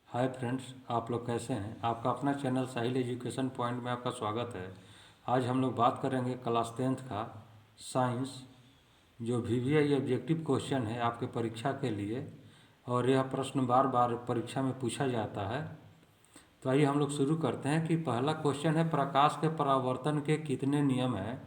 Hi friends, आप लोग कैसे हैं। आपका अपना चैनल साहिल एजुकेशन पॉइंट में आपका स्वागत है। आज हम लोग बात करेंगे क्लास 10th का साइंस, जो वीवीआई ऑब्जेक्टिव क्वेश्चन है आपके परीक्षा के लिए, और यह प्रश्न बार बार परीक्षा में पूछा जाता है। तो आइए हम लोग शुरू करते हैं कि पहला क्वेश्चन है, प्रकाश के परावर्तन के कितने नियम हैं।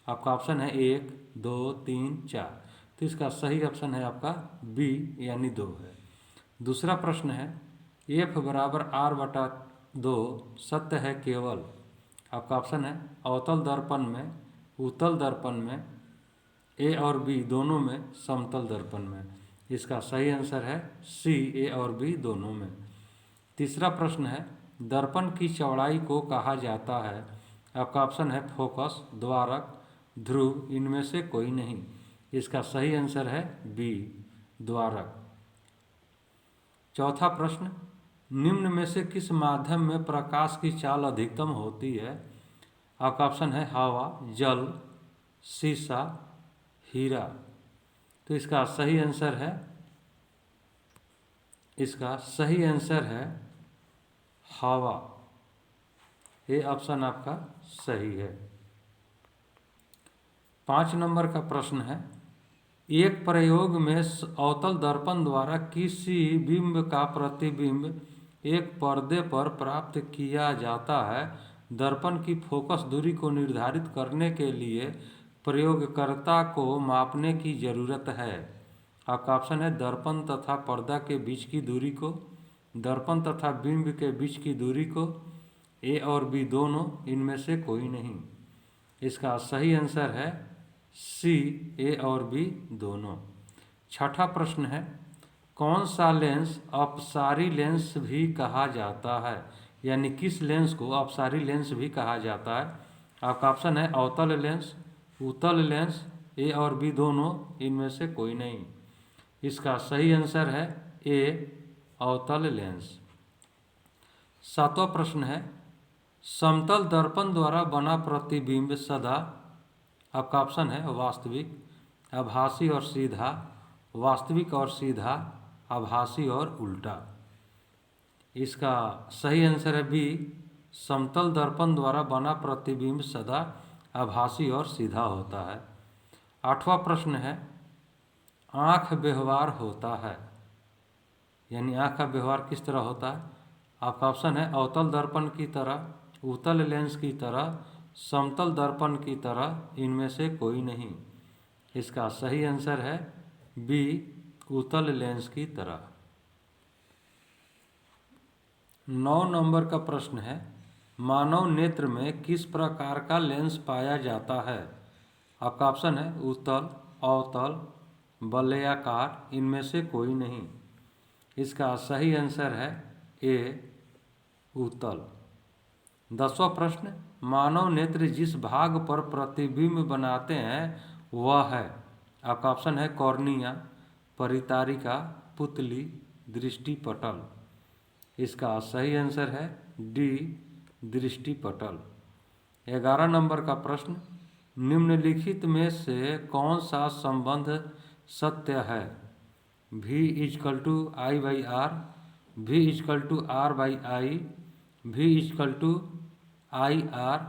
आपका ऑप्शन है 1, 2, 3, 4। तो इसका सही ऑप्शन है आपका बी यानी 2 है। दूसरा प्रश्न है, एफ बराबर आर बटा 2 सत्य है केवल। आपका ऑप्शन है अवतल दर्पण में, उत्तल दर्पण में, ए और बी दोनों में, समतल दर्पण में। इसका सही आंसर है सी, ए और बी दोनों में। तीसरा प्रश्न है, दर्पण की चौड़ाई को कहा जाता है। आपका ऑप्शन है फोकस, द्वारक, ध्रुव, इनमें से कोई नहीं। इसका सही आंसर है बी, द्वारक। चौथा प्रश्न, निम्न में से किस माध्यम में प्रकाश की चाल अधिकतम होती है। आपका ऑप्शन है हवा, जल, शीशा, हीरा। तो इसका सही आंसर है हवा। ये ऑप्शन आपका सही है। 5 नंबर का प्रश्न है, एक प्रयोग में अवतल दर्पण द्वारा किसी बिंब का प्रतिबिंब एक पर्दे पर प्राप्त किया जाता है। दर्पण की फोकस दूरी को निर्धारित करने के लिए प्रयोगकर्ता को मापने की जरूरत है। आपका ऑप्शन है दर्पण तथा पर्दा के बीच की दूरी को, दर्पण तथा बिंब के बीच की दूरी को, ए और बी दोनों, इनमें से कोई नहीं। इसका सही आंसर है सी, ए और बी दोनों। छठा प्रश्न है, कौन सा लेंस अपसारी लेंस भी कहा जाता है, यानी किस लेंस को अपसारी लेंस भी कहा जाता है। आपका ऑप्शन है अवतल लेंस, उत्तल लेंस, ए और बी दोनों, इनमें से कोई नहीं। इसका सही आंसर है ए, अवतल लेंस। सातवां प्रश्न है, समतल दर्पण द्वारा बना प्रतिबिंब सदा, आपका ऑप्शन है वास्तविक, आभासी और सीधा, वास्तविक और सीधा, आभासी और उल्टा। इसका सही आंसर है बी, समतल दर्पण द्वारा बना प्रतिबिंब सदा आभासी और सीधा होता है। आठवां प्रश्न है, आँख व्यवहार होता है, यानी आँख का व्यवहार किस तरह होता है। आपका ऑप्शन है अवतल दर्पण की तरह, उत्तल लेंस की तरह, समतल दर्पण की तरह, इनमें से कोई नहीं। इसका सही आंसर है बी, उत्तल लेंस की तरह। 9 नंबर का प्रश्न है, मानव नेत्र में किस प्रकार का लेंस पाया जाता है। आपका ऑप्शन है उत्तल, अवतल, वलयाकार, इनमें से कोई नहीं। इसका सही आंसर है ए, उत्तल। 10वां प्रश्न, मानव नेत्र जिस भाग पर प्रतिबिंब बनाते हैं वह है। आपका ऑप्शन है कॉर्निया, परितारिका, पुतली, दृष्टिपटल। इसका सही आंसर है डी, दृष्टिपटल। 11 नंबर का प्रश्न, निम्नलिखित में से कौन सा संबंध सत्य है। V is equal to I by R, V is equal to R by I, V is equal to I R,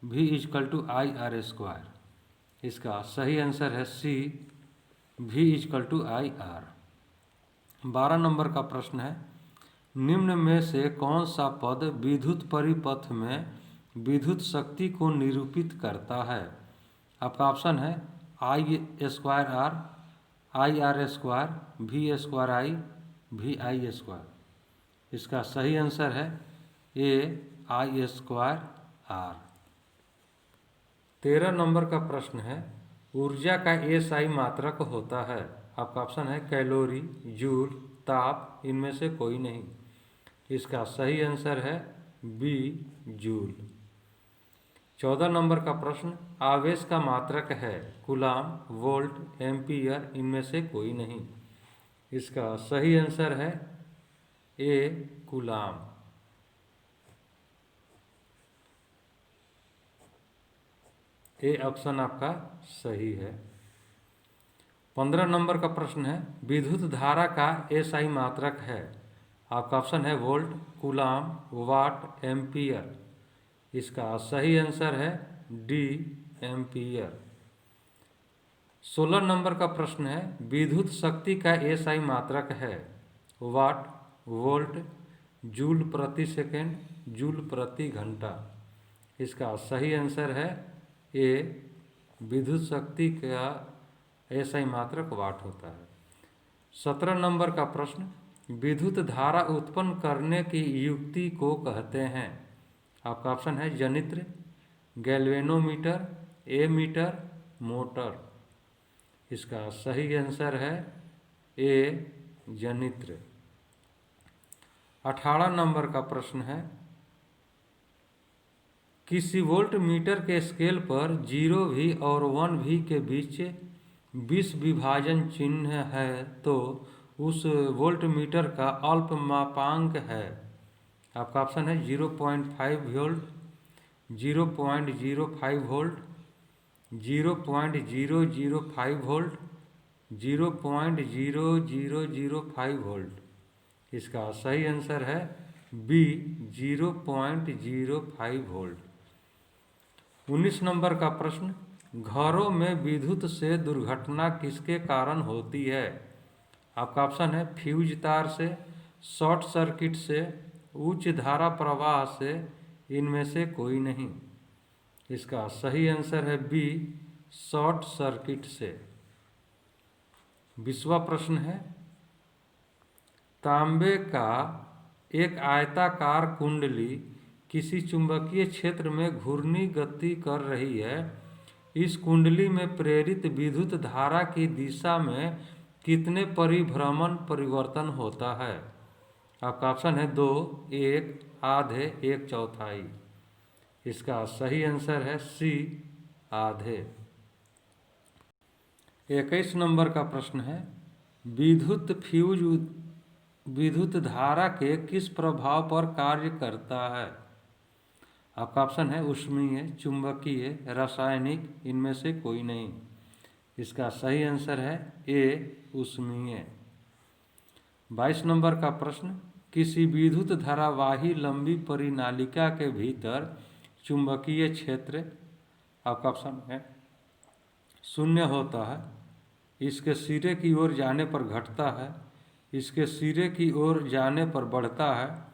V is equal to I R square. इसका सही आंसर है सी, V इजकल टू आई आर। 12 नंबर का प्रश्न है, निम्न में से कौन सा पद विद्युत परिपथ में विद्युत शक्ति को निरूपित करता है। आपका ऑप्शन है I square R, I R square, V square I, V I square. इसका सही आंसर है ए, आई स्क्वायर आर। 13 नंबर का प्रश्न है, ऊर्जा का एसआई मात्रक होता है। आपका ऑप्शन है कैलोरी, जूल, ताप, इनमें से कोई नहीं। इसका सही आंसर है बी, जूल। 14 नंबर का प्रश्न, आवेश का मात्रक है कूलाम, वोल्ट, एम्पियर, इनमें से कोई नहीं। इसका सही आंसर है ए, कूलाम। ए ऑप्शन आपका सही है। 15 नंबर का प्रश्न है, विद्युत धारा का एसआई मात्रक है। आपका ऑप्शन है वोल्ट, कूलाम, वाट, एम्पियर। इसका सही आंसर है डी, एम्पियर। 16 नंबर का प्रश्न है, विद्युत शक्ति का एसआई मात्रक है वाट, वोल्ट, जूल प्रति सेकेंड, जूल प्रति घंटा। इसका सही आंसर है ए, विद्युत शक्ति का एसआई मात्रक वाट होता है। 17 नंबर का प्रश्न, विद्युत धारा उत्पन्न करने की युक्ति को कहते हैं। आपका ऑप्शन है जनित्र, गैल्वेनोमीटर, एमीटर, मोटर। इसका सही आंसर है ए, जनित्र। 18 नंबर का प्रश्न है, किसी वोल्ट मीटर के स्केल पर 0V और 1V के बीच 20 विभाजन चिन्ह है तो उस वोल्ट मीटर का अल्पमापांक है। आपका ऑप्शन है 0.5 वोल्ट, 0.05 वोल्ट, 0.005 वोल्ट, 0.0005 वोल्ट। इसका सही आंसर है बी, 0.05 वोल्ट। 19 नंबर का प्रश्न, घरों में विद्युत से दुर्घटना किसके कारण होती है। आपका ऑप्शन है फ्यूज तार से, शॉर्ट सर्किट से, उच्च धारा प्रवाह से, इनमें से कोई नहीं। इसका सही आंसर है बी, शॉर्ट सर्किट से। 20वां प्रश्न है, तांबे का एक आयताकार कुंडली किसी चुंबकीय क्षेत्र में घूर्णी गति कर रही है। इस कुंडली में प्रेरित विद्युत धारा की दिशा में कितने परिभ्रमण परिवर्तन होता है। आपका ऑप्शन है 2, 1, आधे, 1/4। इसका सही आंसर है सी, आधे। 21 नंबर का प्रश्न है, विद्युत फ्यूज विद्युत धारा के किस प्रभाव पर कार्य करता है। आपका ऑप्शन है ऊष्मीय, चुंबकीय, रासायनिक, इनमें से कोई नहीं। इसका सही आंसर है ए, ऊष्मीय। 22 नंबर का प्रश्न, किसी विद्युत धारावाही लंबी परिनालिका के भीतर चुंबकीय क्षेत्र, आपका ऑप्शन है 0 होता है। इसके सिरे की ओर जाने पर घटता है, इसके सिरे की ओर जाने पर बढ़ता है,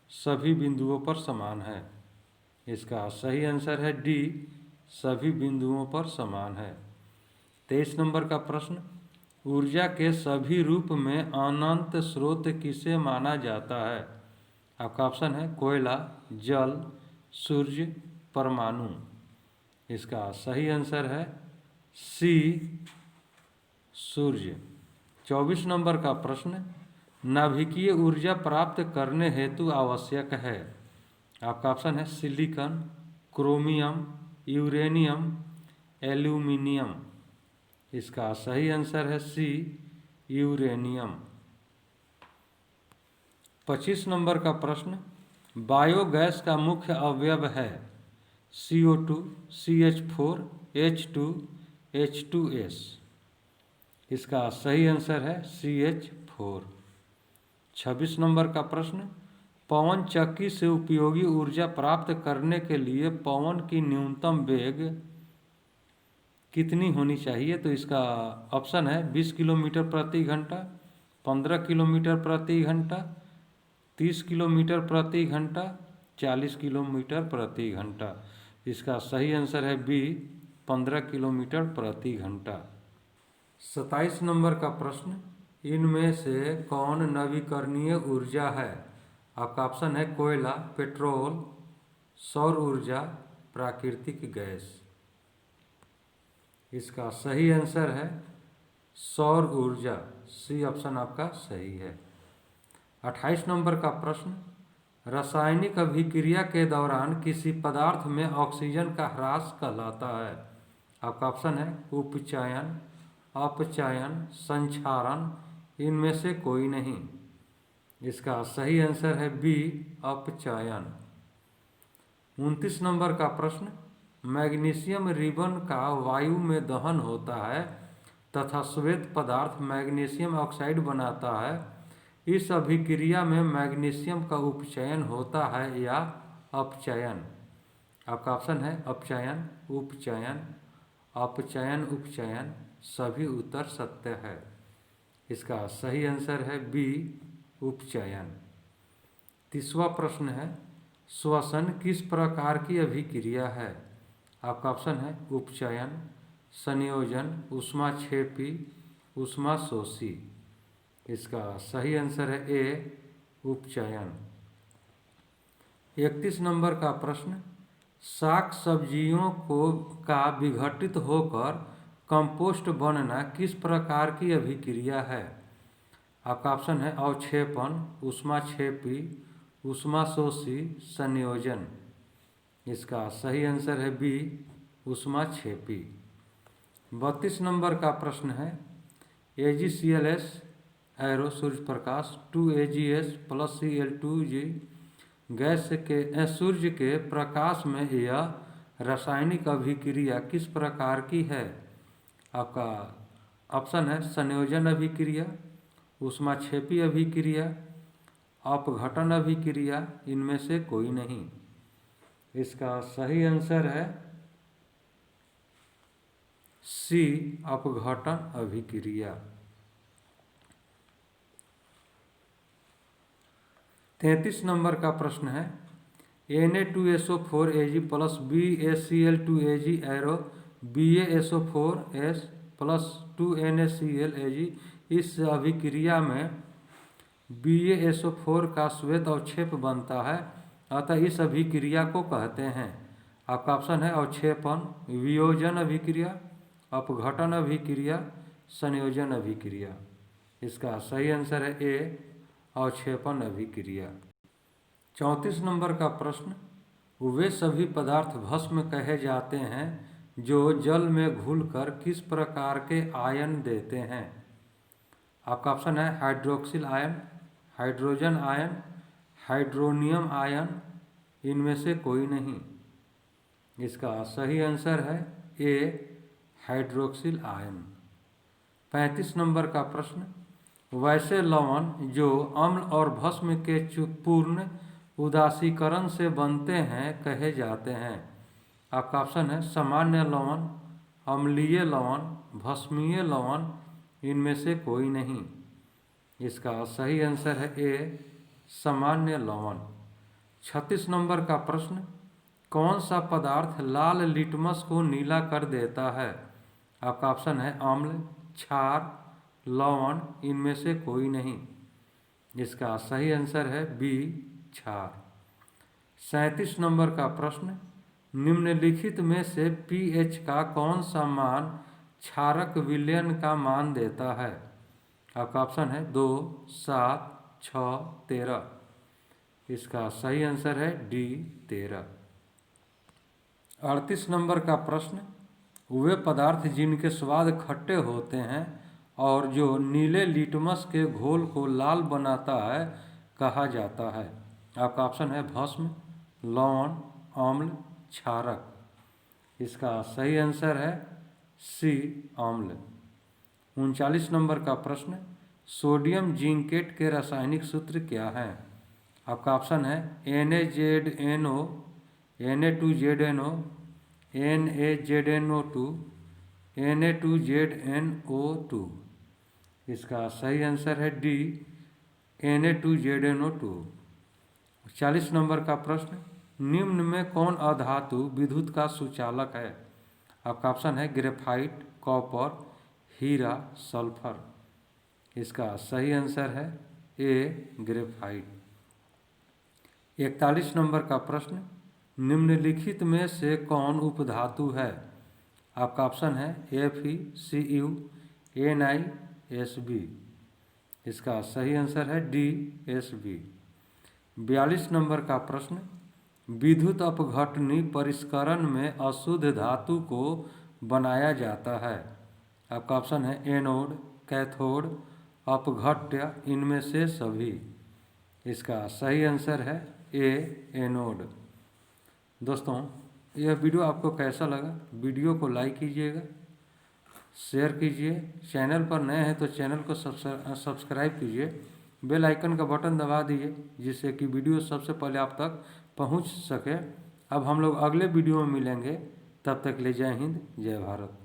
सभी बिंदुओं पर समान है। इसका सही आंसर है डी, सभी बिंदुओं पर समान है। 23 नंबर का प्रश्न, ऊर्जा के सभी रूप में अनंत स्रोत किसे माना जाता है। आपका ऑप्शन है कोयला, जल, सूर्य, परमाणु। इसका सही आंसर है सी, सूर्य। 24 नंबर का प्रश्न, नाभिकीय ऊर्जा प्राप्त करने हेतु आवश्यक है। आपका ऑप्शन है सिलिकॉन, क्रोमियम, यूरेनियम, एल्यूमिनियम। इसका सही आंसर है सी, यूरेनियम। 25 नंबर का प्रश्न, बायोगैस का मुख्य अवयव है CO2, CH4, H2, H2S। इसका सही आंसर है CH4। 26 नंबर का प्रश्न, पवन चक्की से उपयोगी ऊर्जा प्राप्त करने के लिए पवन की न्यूनतम वेग कितनी होनी चाहिए। तो इसका ऑप्शन है 20 किलोमीटर प्रति घंटा, 15 किलोमीटर प्रति घंटा, 30 किलोमीटर प्रति घंटा, 40 किलोमीटर प्रति घंटा। इसका सही आंसर है बी, 15 किलोमीटर प्रति घंटा। 27 नंबर का प्रश्न, इनमें से कौन नवीकरणीय ऊर्जा है। आपका ऑप्शन है कोयला, पेट्रोल, सौर ऊर्जा, प्राकृतिक गैस। इसका सही आंसर है सौर ऊर्जा, सी ऑप्शन आपका सही है। 28 नंबर का प्रश्न, रासायनिक अभिक्रिया के दौरान किसी पदार्थ में ऑक्सीजन का ह्रास कहलाता है। आपका ऑप्शन है उपचयन, अपचयन, संक्षारण, इनमें से कोई नहीं। इसका सही आंसर है बी, अपचयन। 29 नंबर का प्रश्न, मैग्नीशियम रिबन का वायु में दहन होता है तथा श्वेत पदार्थ मैग्नीशियम ऑक्साइड बनाता है। इस अभिक्रिया में मैग्नीशियम का उपचयन होता है या अपचयन? आपका ऑप्शन है अपचयन, उपचयन, अपचयन, उपचयन। सभी उत्तर सत्य है। इसका सही आंसर है बी, उपचयन। 30वां प्रश्न है, श्वसन किस प्रकार की अभिक्रिया है? आपका ऑप्शन है उपचयन, संयोजन, ऊष्माक्षेपी, ऊष्माशोषी। इसका सही आंसर है ए, उपचयन। 31 नंबर का प्रश्न, शाक सब्जियों का विघटित होकर कंपोस्ट बनना किस प्रकार की अभिक्रिया है? आपका ऑप्शन है अवक्षेपण, ऊष्माक्षेपी, ऊष्माशोषी, संयोजन। इसका सही आंसर है बी, ऊष्माक्षेपी। 32 नंबर का प्रश्न है, AgClS arrow Surya Prakash 2Ags plus Cl2g gas के सूर्य के प्रकाश में यह रासायनिक अभिक्रिया किस प्रकार की है? आपका ऑप्शन है संयोजन अभिक्रिया, ऊष्माक्षेपी अभिक्रिया, अपघटन अभिक्रिया, इनमें से कोई नहीं। इसका सही आंसर है सी, अपघटन अभिक्रिया। 33 नंबर का प्रश्न है, Na2SO4Ag plus BaCl2Ag arrow BaSO4S plus 2NaClAg इस अभिक्रिया में BaSO4 का श्वेत अवक्षेप बनता है, अतः इस अभिक्रिया को कहते हैं। आपका ऑप्शन है अवक्षेपण, वियोजन अभिक्रिया, अपघटन अभिक्रिया, संयोजन अभिक्रिया। इसका सही आंसर है ए, अवक्षेपण अभिक्रिया। 34 नंबर का प्रश्न, वे सभी पदार्थ भस्म कहे जाते हैं जो जल में घुलकर किस प्रकार के आयन देते हैं? आपका ऑप्शन है hydroxyl ion, hydrogen ion, hydronium ion, इनमें से कोई नहीं। इसका सही आंसर है ए, हाइड्रोक्सिल आयन। 35 नंबर का प्रश्न, वैसे लवण जो अम्ल और भस्म के पूर्ण उदासीकरण से बनते हैं कहे जाते हैं? आपका ऑप्शन है सामान्य लवण, अम्लीय लवण, भस्मीय लवण, इनमें से कोई नहीं। इसका सही आंसर है ए, सामान्य लवण। 36 नंबर का प्रश्न, कौन सा पदार्थ लाल लिटमस को नीला कर देता है? आपका ऑप्शन है अम्ल, क्षार, लवण, इनमें से कोई नहीं। इसका सही आंसर है बी, क्षार। 37 नंबर का प्रश्न, निम्नलिखित में से pH का कौन सा मान क्षारक विलयन का मान देता है? आपका ऑप्शन है 2, 7, 6, 13। इसका सही आंसर है डी, 13। 38 नंबर का प्रश्न, वे पदार्थ जिनके स्वाद खट्टे होते हैं और जो नीले लिटमस के घोल को लाल बनाता है कहा जाता है? आपका ऑप्शन है भस्म, लवण, अम्ल, क्षारक। इसका सही आंसर है सी, अम्ल। 39 नंबर का प्रश्न, सोडियम जिंकेट के रासायनिक सूत्र क्या है? आपका ऑप्शन है NaZNO, Na2ZNO, NaZNO2, Na2ZNO2। इसका सही आंसर है डी, Na2ZNO2। 40 नंबर का प्रश्न, निम्न में कौन अधातु विद्युत का सुचालक है? आपका ऑप्शन है ग्रेफाइट, कॉपर, हीरा, सल्फर। इसका सही आंसर है ए, ग्रेफाइट। 41 नंबर का प्रश्न, निम्नलिखित में से कौन उपधातु है? आपका ऑप्शन है FeCu, NiSb। इसका सही आंसर है डी, Sb। 42 नंबर का प्रश्न, विद्युत अपघटनी परिष्करण में अशुद्ध धातु को बनाया जाता है? आपका ऑप्शन है एनोड, कैथोड, अपघट्य, इनमें से सभी। इसका सही आंसर है ए, एनोड। दोस्तों, यह वीडियो आपको कैसा लगा? वीडियो को लाइक कीजिएगा, शेयर कीजिए। चैनल पर नए हैं तो चैनल को सब्सक्राइब कीजिए, बेल आइकन का बटन दबा दीजिए जिससे कि वीडियो सबसे पहले आप तक पहुंच सके। अब हम लोग अगले वीडियो में मिलेंगे, तब तक के लिए जय हिंद जय भारत।